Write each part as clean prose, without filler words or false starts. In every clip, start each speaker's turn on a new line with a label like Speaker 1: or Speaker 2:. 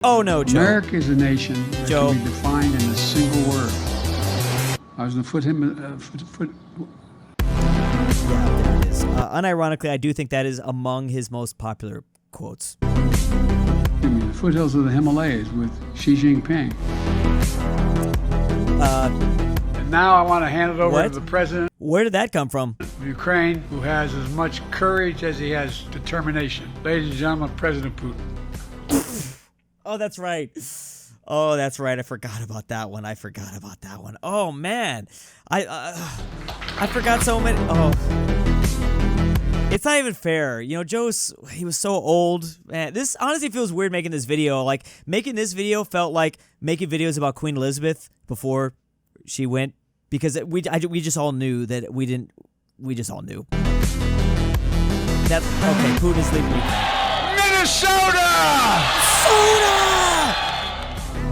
Speaker 1: Oh no, Joe.
Speaker 2: America is a nation that
Speaker 1: Joe.
Speaker 2: can be defined in a single word. I was going to put him.
Speaker 1: Yeah, there it is. Unironically, I do think that is among his most popular quotes.
Speaker 2: The foothills of the Himalayas with Xi Jinping. And now I want to hand it over to the president.
Speaker 1: Where did that come from?
Speaker 2: Of Ukraine, who has as much courage as he has determination. Ladies and gentlemen, President Putin.
Speaker 1: Oh, that's right. Oh, that's right. I forgot about that one. Oh man, I forgot so many. Oh, it's not even fair. You know, he was so old. Man, this honestly feels weird making this video. Like making this video felt like making videos about Queen Elizabeth before she went, because we just all knew that we didn't. We just all knew. That's okay. Putin is leaving Ukraine.
Speaker 3: Minnesota!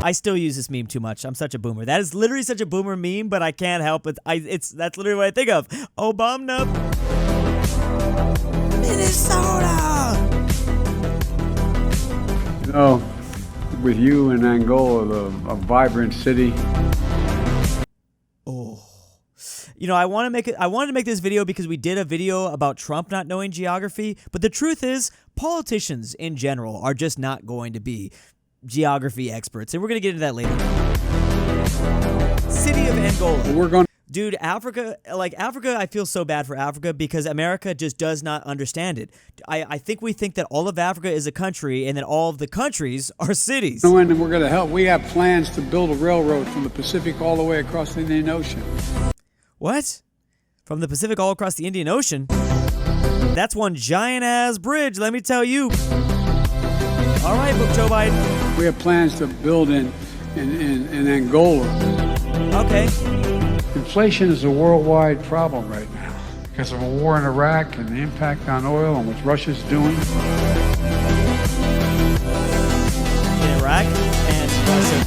Speaker 1: I still use this meme too much. I'm such a boomer. That is literally such a boomer meme, but I can't help it. That's literally what I think of. Obama. Minnesota.
Speaker 2: You know, with you in Angola, a vibrant city.
Speaker 1: Oh. You know, I wanted to make this video because we did a video about Trump not knowing geography, but the truth is, politicians in general are just not going to be geography experts, and we're going to get into that later. City of Angola. Dude, Africa, I feel so bad for Africa because America just does not understand it. I think we think that all of Africa is a country and that all of the countries are cities.
Speaker 2: And we're going to help. We have plans to build a railroad from the Pacific all the way across the Indian Ocean.
Speaker 1: What? From the Pacific all across the Indian Ocean? That's one giant-ass bridge, let me tell you. All right, Joe Biden.
Speaker 2: We have plans to build in Angola.
Speaker 1: Okay.
Speaker 2: Inflation is a worldwide problem right now because of a war in Iraq and the impact on oil and what Russia's doing.
Speaker 1: In Iraq and Russia.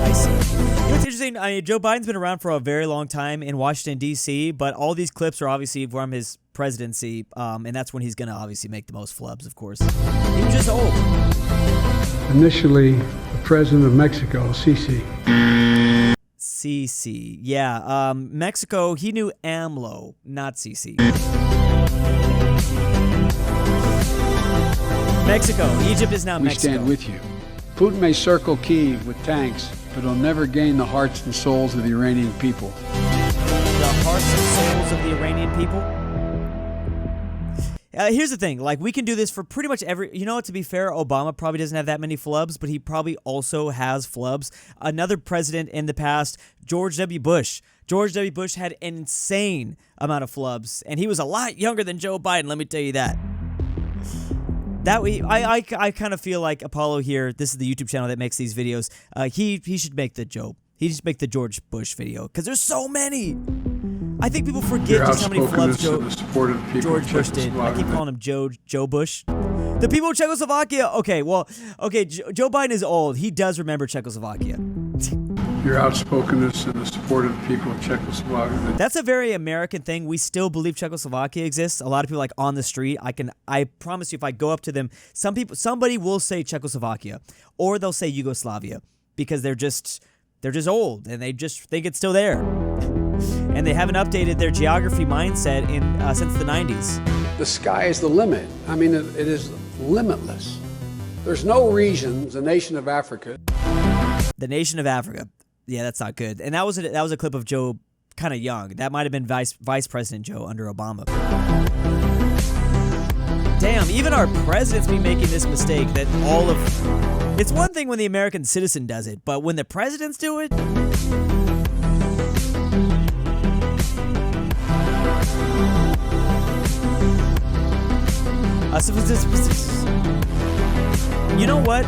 Speaker 1: I see. You know what's interesting? Joe Biden's been around for a very long time in Washington, D.C., but all these clips are obviously from his presidency, and that's when he's going to obviously make the most flubs, of course. He was just old.
Speaker 2: Initially, the president of Mexico, Sisi.
Speaker 1: Sisi. Yeah, Mexico, he knew AMLO, not Sisi. Mexico. Egypt is now Mexico.
Speaker 2: We stand with you. Putin may circle Kyiv with tanks, but he'll never gain the hearts and souls of the Iranian people.
Speaker 1: The hearts and souls of the Iranian people? Here's the thing, like, we can do this for pretty much every... You know what, to be fair, Obama probably doesn't have that many flubs, but he probably also has flubs. Another president in the past, George W. Bush. George W. Bush had an insane amount of flubs, and he was a lot younger than Joe Biden, let me tell you that. I kind of feel like Apollo here, this is the YouTube channel that makes these videos, he should make the George Bush video, because there's so many. I think people forget just how many flubs George Bush did. I keep calling him Joe Bush. The people of Czechoslovakia, okay, Joe Biden is old. He does remember Czechoslovakia.
Speaker 2: Your outspokenness and the support of the people of Czechoslovakia.
Speaker 1: That's a very American thing. We still believe Czechoslovakia exists. A lot of people, like, on the street, I promise you, if I go up to them, somebody will say Czechoslovakia, or they'll say Yugoslavia, because they're just old and they just think it's still there. And they haven't updated their geography mindset since the 90s.
Speaker 2: The sky is the limit. I mean, it is limitless. There's no reason the nation of Africa.
Speaker 1: The nation of Africa. Yeah, that's not good. And that was a clip of Joe kind of young. That might have been Vice President Joe under Obama. Damn, even our presidents be making this mistake that it's one thing when the American citizen does it, but when the presidents do it? You know what?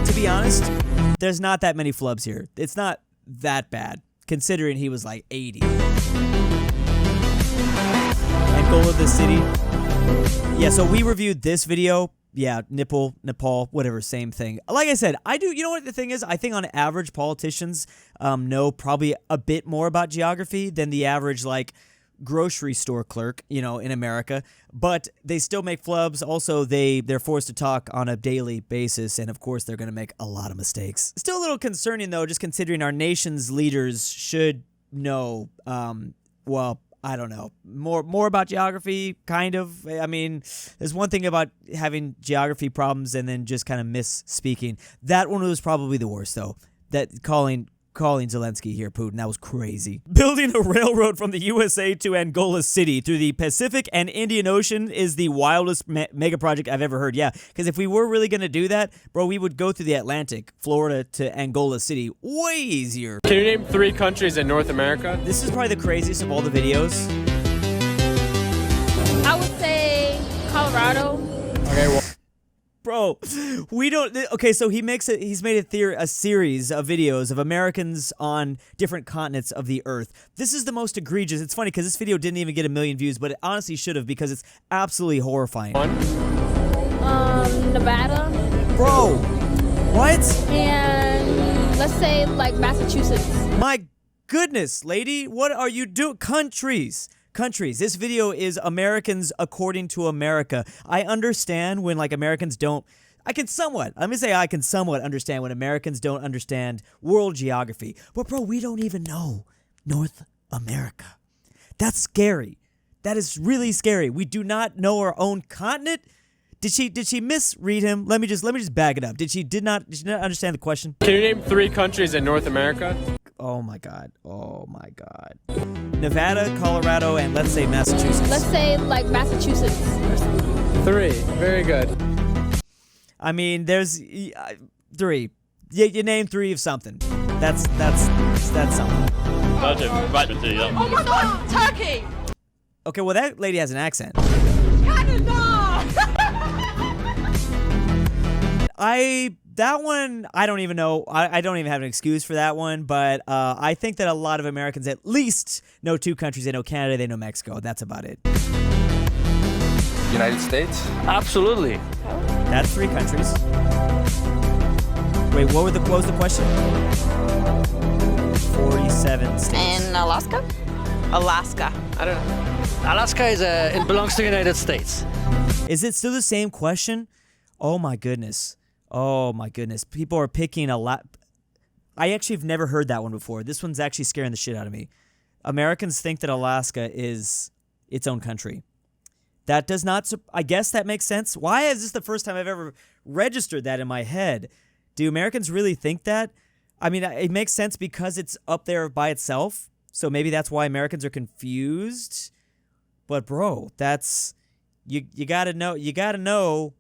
Speaker 1: To be honest, there's not that many flubs here. It's not that bad, considering he was like 80. Angola, the city. Yeah, so we reviewed this video. Yeah, Nepal, whatever, same thing. Like I said, you know what the thing is? I think on average, politicians know probably a bit more about geography than the average, like, grocery store clerk, you know, in America, but they still make flubs. Also, they're forced to talk on a daily basis, and of course, they're going to make a lot of mistakes. Still a little concerning, though, just considering our nation's leaders should know, well, I don't know, more about geography, kind of. I mean, there's one thing about having geography problems and then just kind of misspeaking. That one was probably the worst, though. That calling Zelensky here, Putin, that was crazy. Building a railroad from the USA to Angola City through the Pacific and Indian Ocean is the wildest mega project I've ever heard. Yeah, because if we were really going to do that, bro, we would go through the Atlantic, Florida to Angola City, way easier.
Speaker 4: Can you name 3 countries in North America?
Speaker 1: This is probably the craziest of all the videos.
Speaker 5: I would say Colorado.
Speaker 4: Okay, well.
Speaker 1: Bro, we don't. Okay, so he's made a series of videos of Americans on different continents of the Earth. This is the most egregious. It's funny because this video didn't even get 1 million views, but it honestly should have because it's absolutely horrifying.
Speaker 5: Nevada.
Speaker 1: Bro, what?
Speaker 5: And let's say like Massachusetts.
Speaker 1: My goodness, lady, what are you doing? Countries. This video is Americans according to America. I understand when like Americans don't. I can somewhat understand when Americans don't understand world geography. But bro, we don't even know North America. That's scary. That is really scary. We do not know our own continent. Did she misread him? Let me just bag it up. Did she not understand the question?
Speaker 4: Can you name 3 countries in North America?
Speaker 1: Oh my god. Nevada, Colorado, and let's say Massachusetts.
Speaker 5: Let's say like Massachusetts or something.
Speaker 4: 3. Very good.
Speaker 1: I mean, there's 3. You name 3 of something. That's something.
Speaker 6: Oh my god, Turkey!
Speaker 1: Okay, well that lady has an accent.
Speaker 6: Canada!
Speaker 1: That one, I don't even know. I don't even have an excuse for that one, but I think that a lot of Americans at least know 2 countries. They know Canada, they know Mexico. That's about it.
Speaker 3: United States?
Speaker 7: Absolutely.
Speaker 1: That's 3 countries. Wait, what was the question? 47 states.
Speaker 6: And Alaska? Alaska. I don't know.
Speaker 7: Alaska it belongs to the United States.
Speaker 1: Is it still the same question? Oh my goodness. People are picking a lot. I actually have never heard that one before. This one's actually scaring the shit out of me. Americans think that Alaska is its own country. That does not, I guess that makes sense. Why is this the first time I've ever registered that in my head? Do Americans really think that? I mean, it makes sense because it's up there by itself. So maybe that's why Americans are confused. But bro, that's, you gotta know.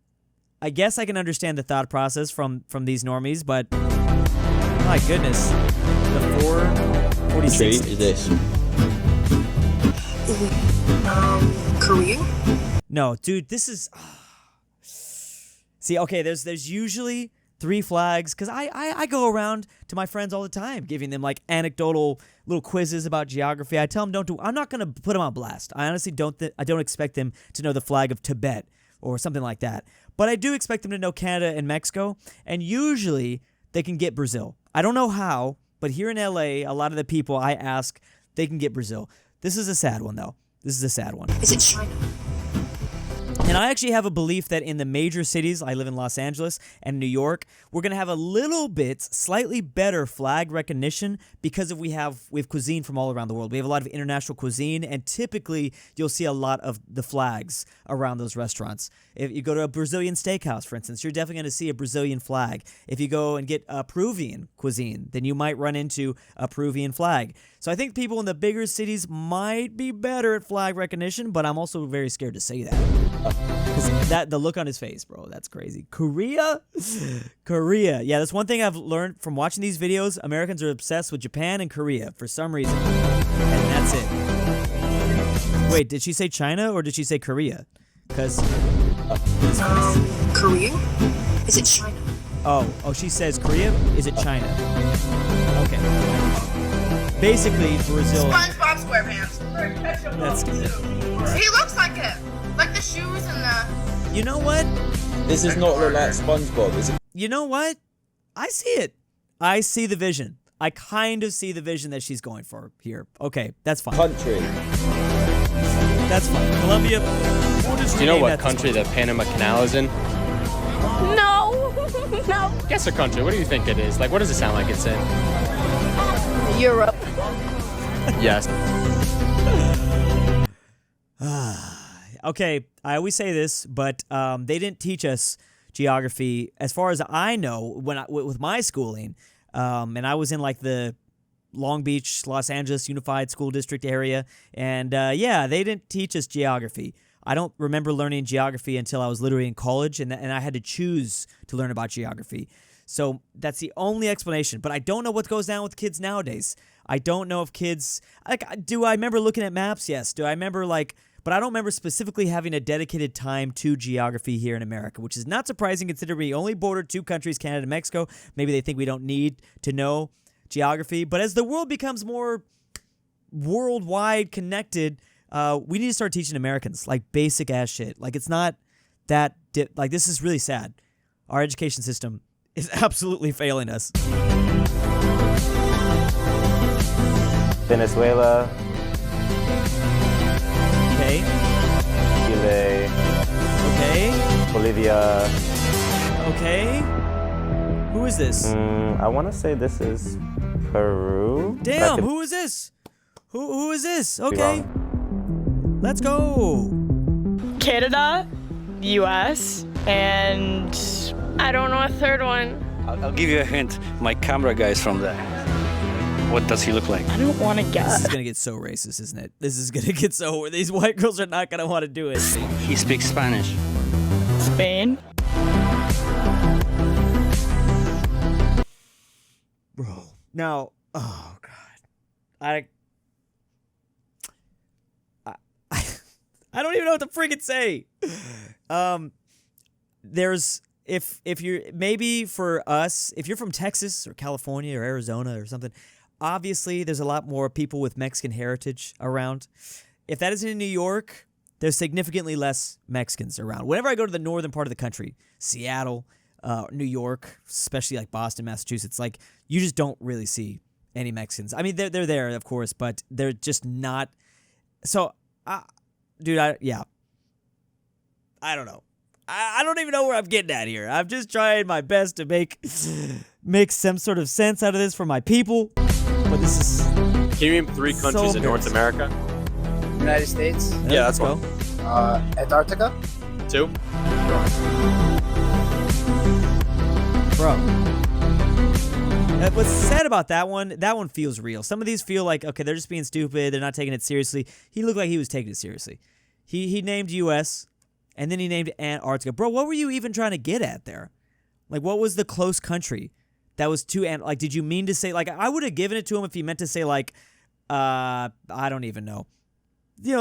Speaker 1: I guess I can understand the thought process from these normies, but my goodness, the 446
Speaker 8: is this?
Speaker 6: Korea?
Speaker 1: No, dude, this is. See, okay, there's usually 3 flags because I go around to my friends all the time, giving them like anecdotal little quizzes about geography. I tell them I'm not gonna put them on blast. I honestly don't expect them to know the flag of Tibet or something like that. But I do expect them to know Canada and Mexico, and usually they can get Brazil. I don't know how, but here in LA, a lot of the people I ask, they can get Brazil. This is a sad one, though. This is a sad one.
Speaker 6: Is it China?
Speaker 1: And I actually have a belief that in the major cities, I live in Los Angeles and New York, we're going to have a little bit, slightly better flag recognition because we have cuisine from all around the world. We have a lot of international cuisine, and typically you'll see a lot of the flags around those restaurants. If you go to a Brazilian steakhouse, for instance, you're definitely going to see a Brazilian flag. If you go and get a Peruvian cuisine, then you might run into a Peruvian flag. So I think people in the bigger cities might be better at flag recognition, but I'm also very scared to say that. Because the look on his face, bro, that's crazy. Korea? Yeah, that's one thing I've learned from watching these videos. Americans are obsessed with Japan and Korea for some reason. And that's it. Wait, did she say China or did she say Korea? Because...
Speaker 6: Korea? Is it China?
Speaker 1: Oh, she says Korea? Is it China? Okay. Basically, Brazil...
Speaker 6: SpongeBob SquarePants.
Speaker 1: That's good.
Speaker 6: He looks like it. Like the shoes and the...
Speaker 1: You know what?
Speaker 8: This does not look like SpongeBob, is it?
Speaker 1: You know what? I see it. I see the vision. I kind of see the vision that she's going for here. Okay, that's fine.
Speaker 8: Country.
Speaker 1: That's fine. Colombia.
Speaker 4: Do you know what country the Panama Canal is in?
Speaker 5: No. No.
Speaker 4: Guess a country. What do you think it is? Like, what does it sound like it's in?
Speaker 5: Europe.
Speaker 4: Yes.
Speaker 1: Okay, I always say this, but they didn't teach us geography, as far as I know, with my schooling. And I was in like the Long Beach, Los Angeles Unified School District area, and yeah, they didn't teach us geography. I don't remember learning geography until I was literally in college, and I had to choose to learn about geography. So that's the only explanation. But I don't know what goes down with kids nowadays. I don't know if kids do I remember looking at maps? Yes. Do I remember but I don't remember specifically having a dedicated time to geography here in America, which is not surprising considering we only border 2 countries, Canada and Mexico. Maybe they think we don't need to know geography. But as the world becomes more worldwide connected, we need to start teaching Americans like basic ass shit. Like it's not that this is really sad. Our education system is absolutely failing us.
Speaker 8: Venezuela.
Speaker 1: Okay.
Speaker 8: Chile.
Speaker 1: Okay.
Speaker 8: Bolivia.
Speaker 1: Okay. Who is this?
Speaker 8: I want to say this is Peru.
Speaker 1: Damn, who is this? Who is this? Okay. Let's go.
Speaker 9: Canada, US, and I don't know a third one.
Speaker 7: I'll give you a hint. My camera guy is from there. What does he look like?
Speaker 9: I don't want to
Speaker 1: This
Speaker 9: guess.
Speaker 1: is gonna get so racist, isn't it? This is gonna get so. These white girls are not gonna want to do it.
Speaker 7: He speaks Spanish.
Speaker 9: Spain.
Speaker 1: Bro. Now, oh god, I don't even know what to freaking say. There's if you're maybe for us, if you're from Texas or California or Arizona or something, obviously there's a lot more people with Mexican heritage around. If that isn't in New York, there's significantly less Mexicans around. Whenever I go to the northern part of the country, Seattle, New York, especially like Boston, Massachusetts, like you just don't really see any Mexicans. I mean, they're there, of course, but they're just not. So, dude, I don't know. I don't even know where I'm getting at here. I'm just trying my best to make some sort of sense out of this for my people. But this is.
Speaker 4: Can you name 3 countries in North America?
Speaker 10: United States.
Speaker 4: Yeah, that's
Speaker 1: go.
Speaker 10: Antarctica.
Speaker 4: 2.
Speaker 1: Bro. What's sad about that one feels real. Some of these feel like, okay, they're just being stupid. They're not taking it seriously. He looked like he was taking it seriously. He named U.S., and then he named Antarctica. Bro, what were you even trying to get at there? Like, what was the close country that was to like? Did you mean to say like? I would have given it to him if he meant to say like, I don't even know,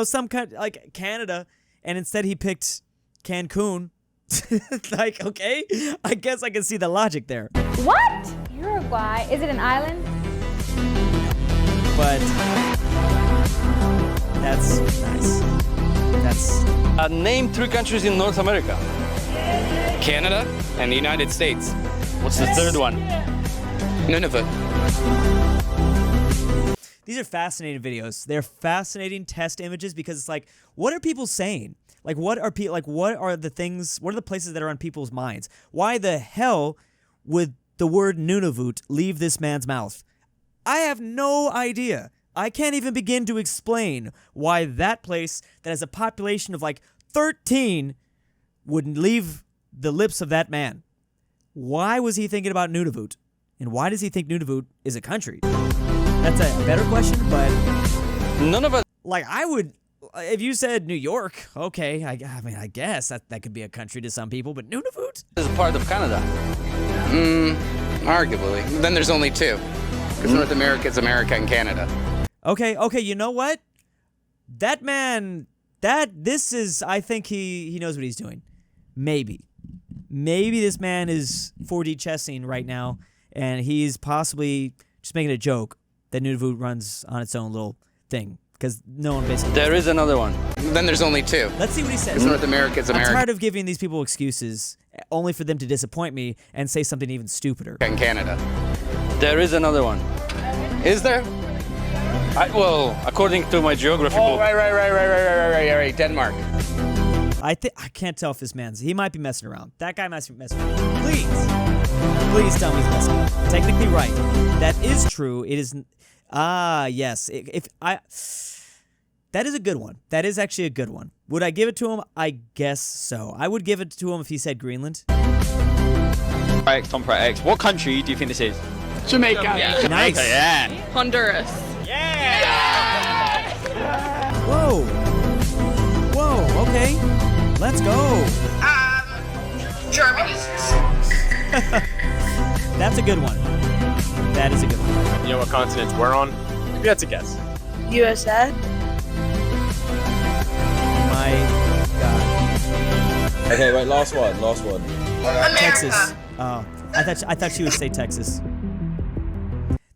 Speaker 1: some kind like Canada, and instead he picked Cancun. Like, okay, I guess I can see the logic there.
Speaker 11: What? Uruguay? Is it an island?
Speaker 1: But that's nice. That's.
Speaker 7: Name 3 countries in North America.
Speaker 10: Canada and the United States.
Speaker 7: What's the third one?
Speaker 10: None of it.
Speaker 1: These are fascinating videos. They're fascinating test images because it's like, what are people saying? Like, what are the things? What are the places that are on people's minds? Why the hell would the word Nunavut leave this man's mouth? I have no idea. I can't even begin to explain why that place that has a population of like 13 would leave the lips of that man. Why was he thinking about Nunavut? And why does he think Nunavut is a country? That's a better question, but
Speaker 7: none of us.
Speaker 1: Like, I would, if you said New York, okay, I mean, I guess that could be a country to some people, but Nunavut
Speaker 7: is part of Canada.
Speaker 10: Arguably. Then there's only 2. Because North America is America and Canada.
Speaker 1: Okay, you know what? That man, I think he knows what he's doing. Maybe this man is 4D chessing right now, and he's possibly just making a joke that Nunavut runs on its own little thing, because no one basically.
Speaker 7: There is another one.
Speaker 10: Then there's only 2.
Speaker 1: Let's see what he says.
Speaker 10: Because North America is America.
Speaker 1: I'm tired of giving these people excuses, only for them to disappoint me and say something even stupider.
Speaker 10: And Canada.
Speaker 7: There is another one.
Speaker 10: Is there?
Speaker 7: Well, according to my geography book.
Speaker 10: Right. Denmark.
Speaker 1: I can't tell if this man's. He might be messing around. That guy might be messing around. Please tell me he's messing around. Technically right. That is true. It is. Yes. That is a good one. That is actually a good one. Would I give it to him? I guess so. I would give it to him if he said Greenland.
Speaker 3: Tambre X. What country do you think this is?
Speaker 10: Jamaica.
Speaker 3: Yeah.
Speaker 1: Nice.
Speaker 3: Yeah.
Speaker 9: Honduras.
Speaker 3: Yeah.
Speaker 1: Whoa. Okay. Let's go.
Speaker 6: Germany.
Speaker 1: That's a good one. That is a good one.
Speaker 4: You know what continents we're on? Maybe that's a guess.
Speaker 9: USA.
Speaker 1: My God.
Speaker 8: Okay, wait, last one.
Speaker 6: America.
Speaker 1: Texas. Oh, I thought she would say Texas.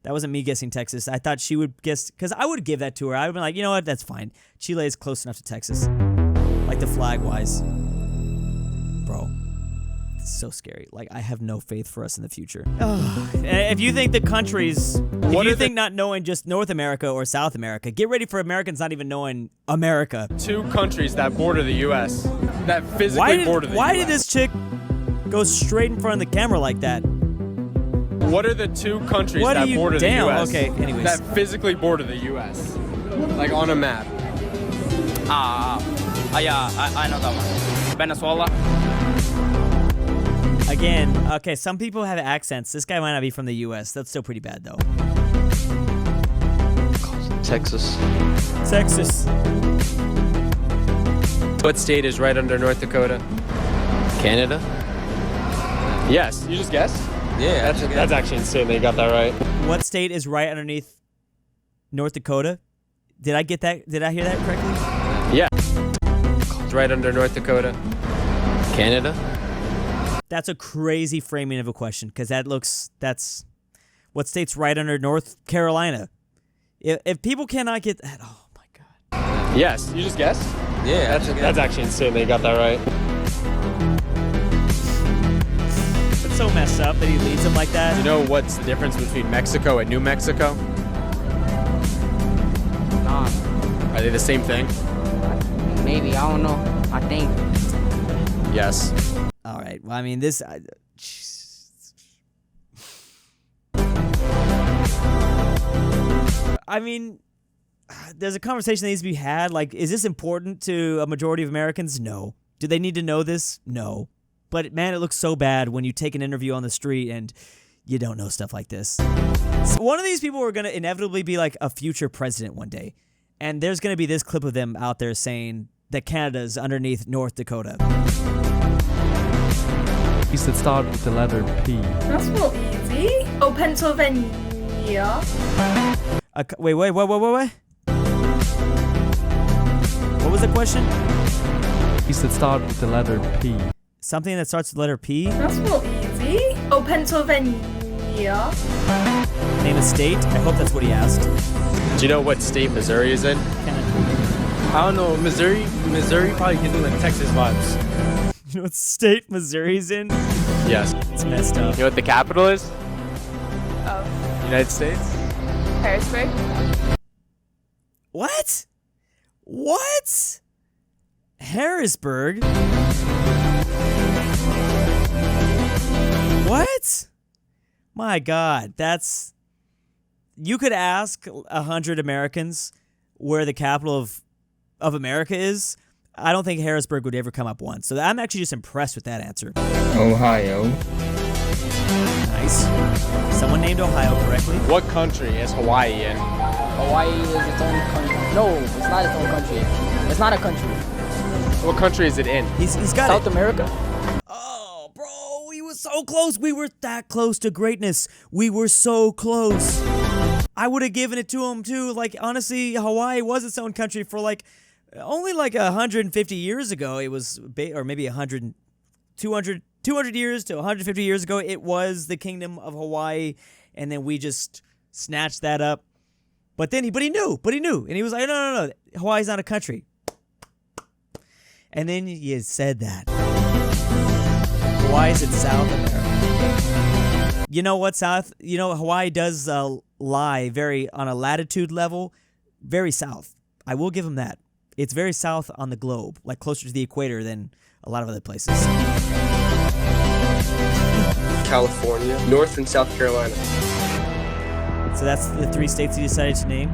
Speaker 1: That wasn't me guessing Texas. I thought she would guess, because I would give that to her. I would be like, you know what, that's fine. Chile is close enough to Texas. Like the flag-wise. Bro. It's so scary. Like, I have no faith for us in the future. If you think the countries, if you think not knowing just North America or South America, get ready for Americans not even knowing America.
Speaker 4: 2 countries that border the U.S. that physically border the U.S.
Speaker 1: Why did this chick go straight in front of the camera like that?
Speaker 4: What are the 2 countries that border the U.S.
Speaker 1: Okay, anyways.
Speaker 4: that physically border the U.S.? Like on a map.
Speaker 3: Yeah, I know that one. Venezuela.
Speaker 1: Again, okay, some people have accents. This guy might not be from the U.S. That's still pretty bad, though.
Speaker 7: Texas.
Speaker 4: What state is right under North Dakota?
Speaker 7: Canada.
Speaker 4: Yes, you just guessed?
Speaker 7: Yeah.
Speaker 4: That's actually insane that you got that right.
Speaker 1: What state is right underneath North Dakota? Did I get that? Did I hear that correctly?
Speaker 4: Yeah. It's right under North Dakota.
Speaker 7: Canada.
Speaker 1: That's a crazy framing of a question, because that's what state's right under North Carolina. If people cannot get that, oh my God.
Speaker 4: Yes, you just guessed?
Speaker 8: Yeah,
Speaker 4: That's actually insane that you got that right.
Speaker 1: It's so messed up that he leads them like that.
Speaker 4: You know what's the difference between Mexico and New Mexico? Are they the same thing?
Speaker 12: Maybe, I don't know. I think.
Speaker 4: Yes.
Speaker 1: All right. Well, I mean, this. I mean, there's a conversation that needs to be had. Like, is this important to a majority of Americans? No. Do they need to know this? No. But man, it looks so bad when you take an interview on the street and you don't know stuff like this. So one of these people are going to inevitably be like a future president one day. And there's going to be this clip of them out there saying that Canada's underneath North Dakota.
Speaker 13: You said start with the letter P.
Speaker 6: That's not easy. Oh, Pennsylvania.
Speaker 1: Wait. What was the question?
Speaker 13: You said start with the letter P.
Speaker 1: Something that starts with the letter P?
Speaker 6: That's not easy. Oh, Pennsylvania.
Speaker 1: Name a state? I hope that's what he asked.
Speaker 4: Do you know what state Missouri is in?
Speaker 14: I don't know. Missouri probably gives me like Texas vibes.
Speaker 1: You know what state Missouri's in?
Speaker 4: Yes.
Speaker 1: It's messed up.
Speaker 4: You know what the capital is?
Speaker 9: Oh.
Speaker 4: United States?
Speaker 9: Harrisburg.
Speaker 1: What? Harrisburg? What? My God, that's... You could ask 100 Americans where the capital of America is. I don't think Harrisburg would ever come up once. So I'm actually just impressed with that answer.
Speaker 8: Ohio.
Speaker 1: Nice. Someone named Ohio correctly.
Speaker 4: What country is Hawaii in?
Speaker 12: Hawaii is its own country. No, it's not its own country. It's not a country.
Speaker 4: What country is it in?
Speaker 1: He's got
Speaker 12: South America.
Speaker 1: Oh, bro, we were so close. We were that close to greatness. We were so close. I would have given it to him too. Like, honestly, Hawaii was its own country for like only like 150 years ago. It was, or maybe 200 years to 150 years ago. It was the Kingdom of Hawaii, and then we just snatched that up. But he knew, and he was like, no, Hawaii's not a country. And then you said that. Hawaii is in South America. You know what, Hawaii does lie very on a latitude level very south. I will give them that. It's very south on the globe, like closer to the equator than a lot of other places.
Speaker 15: California, North and South Carolina.
Speaker 1: So that's the 3 states you decided to name.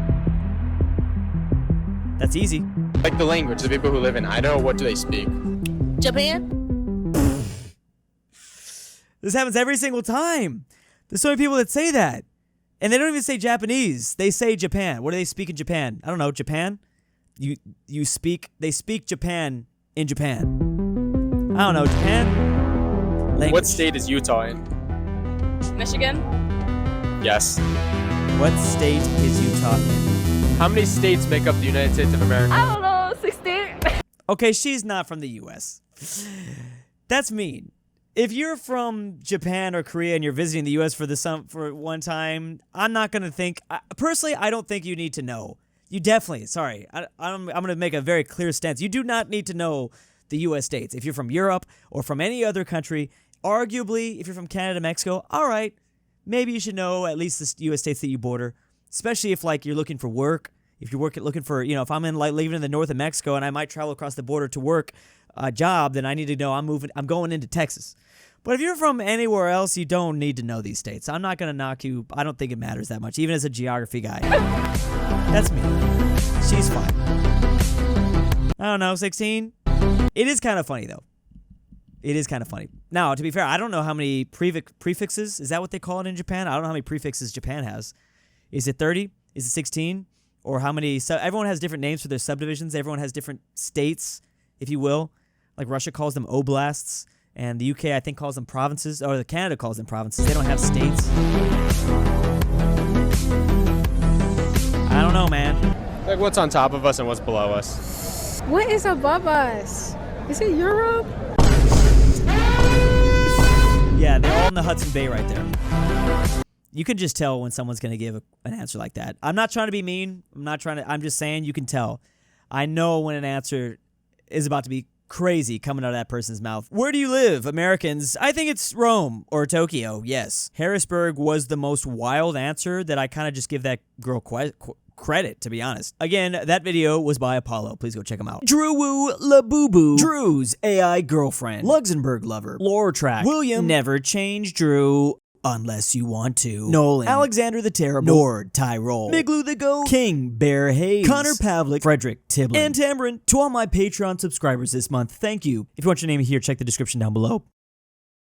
Speaker 1: That's easy.
Speaker 4: Like the language, the people who live in Idaho, what do they speak?
Speaker 5: Japan?
Speaker 1: This happens every single time. There's so many people that say that. And they don't even say Japanese. They say Japan. What do they speak in Japan? I don't know, Japan? They speak Japan in Japan. I don't know, Japan? Language.
Speaker 4: What state is Utah in?
Speaker 9: Michigan?
Speaker 4: Yes.
Speaker 1: What state is Utah in?
Speaker 4: How many states make up the United States of America?
Speaker 9: I don't know, 16.
Speaker 1: Okay, she's not from the U.S. That's mean. If you're from Japan or Korea and you're visiting the U.S. for one time, I'm not going to think... personally, I don't think you need to know. You definitely... Sorry, I'm going to make a very clear stance. You do not need to know the U.S. states. If you're from Europe or from any other country, arguably, if you're from Canada, Mexico, all right, maybe you should know at least the U.S. states that you border, especially if, like, you're looking for work. If you're looking for, if I'm living in the north of Mexico and I might travel across the border to work a job, then I need to know I'm going into Texas. But if you're from anywhere else, you don't need to know these states. I'm not going to knock you. I don't think it matters that much, even as a geography guy. That's me. She's fine. I don't know, 16? It is kind of funny, though. It is kind of funny. Now, to be fair, I don't know how many prefixes. Is that what they call it in Japan? I don't know how many prefixes Japan has. Is it 30? Is it 16? Or how many... So everyone has different names for their subdivisions. Everyone has different states, if you will. Like Russia calls them oblasts. And the UK, I think, calls them provinces. Or the Canada calls them provinces. They don't have states. I don't know, man.
Speaker 4: Like, what's on top of us and what's below us?
Speaker 11: What is above us? Is it Europe?
Speaker 1: Yeah, they're all in the Hudson Bay right there. You can just tell when someone's going to give an answer like that. I'm not trying to be mean. I'm just saying you can tell. I know when an answer is about to be crazy coming out of that person's mouth. Where do you live, Americans? I think it's Rome or Tokyo, yes. Harrisburg was the most wild answer that I kind of just give that girl credit, to be honest. Again, that video was by Apollo. Please go check him out. DruuuWu Labubu. Drew's AI girlfriend. LuxembourgLover. LoreTrack. William. Never change Drew. Unless you want to. Nolan. AlexandertheTerrible. NordTyrol. Migloo the Goat. KingBearHaze. Connor Pavlik. Fredrik Tibblin. And Tambre. To all my Patreon subscribers this month, thank you. If you want your name here, check the description down below.